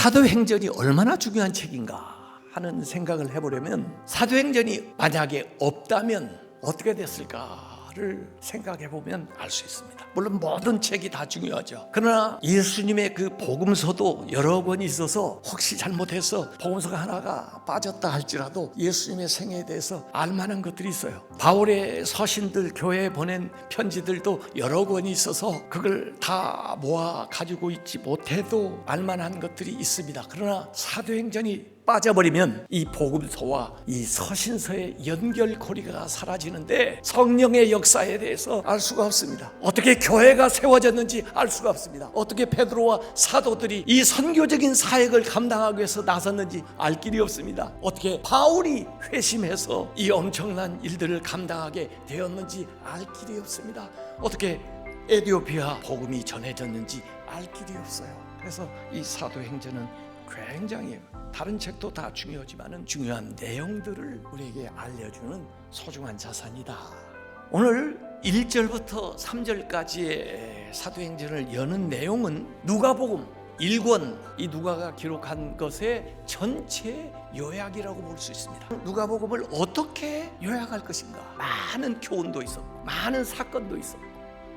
사도행전이 얼마나 중요한 책인가 하는 생각을 해보려면, 사도행전이 만약에 없다면 어떻게 됐을까를 생각해보면 알 수 있습니다. 물론 모든 책이 다 중요하죠. 그러나 예수님의 그 복음서도 여러 권이 있어서 혹시 잘못해서 복음서가 하나가 빠졌다 할지라도 예수님의 생애에 대해서 알만한 것들이 있어요. 바울의 서신들, 교회에 보낸 편지들도 여러 권이 있어서 그걸 다 모아 가지고 있지 못해도 알만한 것들이 있습니다. 그러나 사도행전이 빠져버리면 이 복음서와 이 서신서의 연결고리가 사라지는데 성령의 역사에 대해서 알 수가 없습니다. 어떻게 교회가 세워졌는지 알 수가 없습니다. 어떻게 베드로와 사도들이 이 선교적인 사역을 감당하기 위해서 나섰는지 알 길이 없습니다. 어떻게 바울이 회심해서 이 엄청난 일들을 감당하게 되었는지 알 길이 없습니다. 어떻게 에티오피아 복음이 전해졌는지 알 길이 없어요. 그래서 이 사도행전은 굉장히 다른 책도 다 중요하지만 중요한 내용들을 우리에게 알려주는 소중한 자산이다. 오늘 1절부터 3절까지의 사도행전을 여는 내용은 누가복음 1권, 이 누가가 기록한 것의 전체 요약이라고 볼 수 있습니다. 누가복음을 어떻게 요약할 것인가? 많은 교훈도 있었고, 많은 사건도 있었고,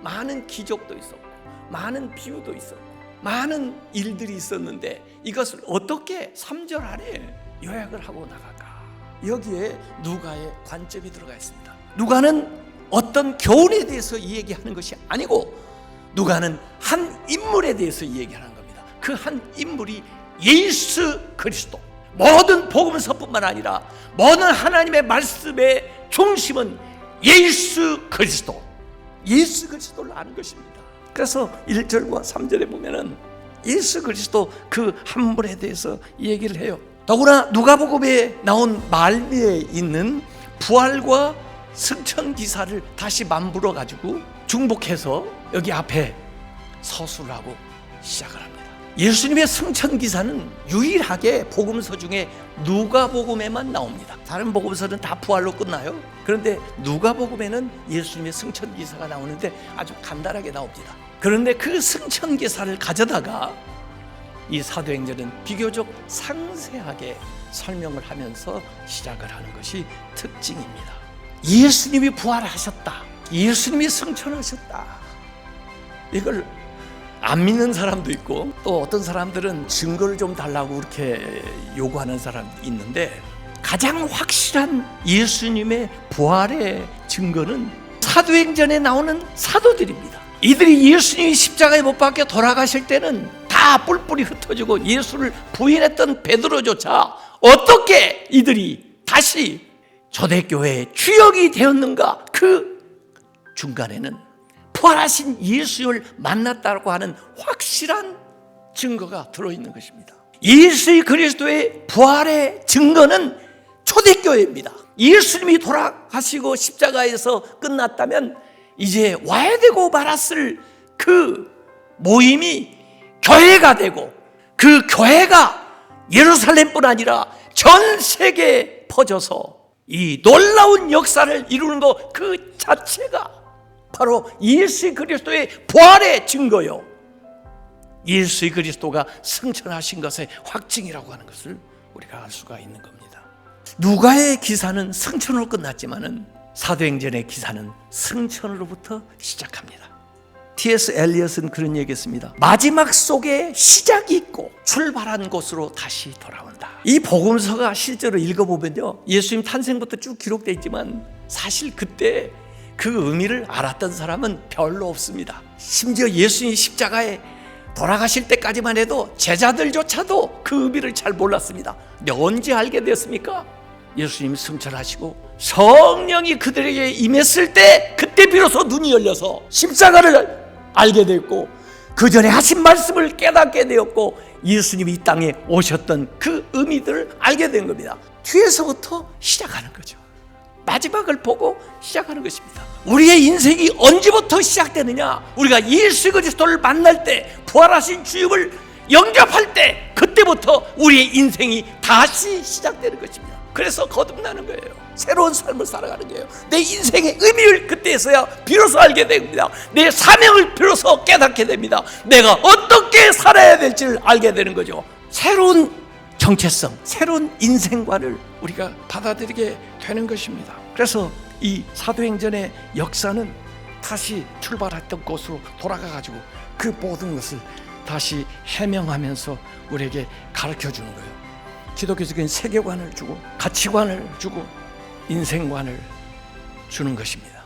많은 기적도 있었고, 많은 비유도 있었고, 많은 일들이 있었는데 이것을 어떻게 3절 안에 요약을 하고 나갈까? 여기에 누가의 관점이 들어가 있습니다. 누가는 어떤 교훈에 대해서 이야기하는 것이 아니고 누가는 한 인물에 대해서 이야기하는 겁니다. 그 한 인물이 예수 그리스도. 모든 복음서뿐만 아니라 모든 하나님의 말씀의 중심은 예수 그리스도. 예수 그리스도를 아는 것입니다. 그래서 1절과 3절에 보면은 예수 그리스도 그 한 분에 대해서 얘기를 해요. 더구나 누가복음에 나온 말미에 있는 부활과 승천 기사를 다시 만들어 가지고 중복해서 여기 앞에 서술을 하고 시작을 합니다. 예수님의 승천 기사는 유일하게 복음서 중에 누가복음에만 나옵니다. 다른 복음서는 다 부활로 끝나요. 그런데 누가복음에는 예수님의 승천 기사가 나오는데 아주 간단하게 나옵니다. 그런데 그 승천 기사를 가져다가 이 사도행전은 비교적 상세하게 설명을 하면서 시작을 하는 것이 특징입니다. 예수님이 부활하셨다, 예수님이 승천하셨다, 이걸 안 믿는 사람도 있고 또 어떤 사람들은 증거를 좀 달라고 그렇게 요구하는 사람도 있는데, 가장 확실한 예수님의 부활의 증거는 사도행전에 나오는 사도들입니다. 이들이 예수님이 십자가에 못 박혀 돌아가실 때는 다 뿔뿔이 흩어지고 예수를 부인했던 베드로조차 어떻게 이들이 다시 초대교회의 주역이 되었는가? 그 중간에는 부활하신 예수를 만났다고 하는 확실한 증거가 들어있는 것입니다. 예수 그리스도의 부활의 증거는 초대교회입니다. 예수님이 돌아가시고 십자가에서 끝났다면 이제 와야 되고 말았을 그 모임이 교회가 되고, 그 교회가 예루살렘뿐 아니라 전 세계에 퍼져서 이 놀라운 역사를 이루는 것 그 자체가 바로 예수 그리스도의 부활의 증거요, 예수 그리스도가 승천하신 것의 확증이라고 하는 것을 우리가 알 수가 있는 겁니다. 누가의 기사는 승천으로 끝났지만은 사도행전의 기사는 승천으로부터 시작합니다. T.S. 엘리엇은 그런 얘기했습니다. 마지막 속에 시작이 있고 출발한 곳으로 다시 돌아온다. 이 복음서가 실제로 읽어보면요, 예수님 탄생부터 쭉 기록되어 있지만 사실 그때 그 의미를 알았던 사람은 별로 없습니다. 심지어 예수님이 십자가에 돌아가실 때까지만 해도 제자들조차도 그 의미를 잘 몰랐습니다. 근데 언제 알게 되었습니까? 예수님이 승천하시고 성령이 그들에게 임했을 때, 그때 비로소 눈이 열려서 십자가를 알게 되었고, 그 전에 하신 말씀을 깨닫게 되었고, 예수님이 이 땅에 오셨던 그 의미들을 알게 된 겁니다. 뒤에서부터 시작하는 거죠. 마지막을 보고 시작하는 것입니다. 우리의 인생이 언제부터 시작되느냐? 우리가 예수 그리스도를 만날 때, 부활하신 주님을 영접할 때, 그때부터 우리의 인생이 다시 시작되는 것입니다. 그래서 거듭나는 거예요. 새로운 삶을 살아가는 거예요. 내 인생의 의미를 그때서야 비로소 알게 됩니다. 내 사명을 비로소 깨닫게 됩니다. 내가 어떻게 살아야 될지를 알게 되는 거죠. 새로운 정체성, 새로운 인생관을 우리가 받아들이게 되는 것입니다. 그래서 이 사도행전의 역사는 다시 출발했던 곳으로 돌아가가지고 그 모든 것을 다시 해명하면서 우리에게 가르쳐주는 거예요. 기독교적인 세계관을 주고 가치관을 주고 인생관을 주는 것입니다.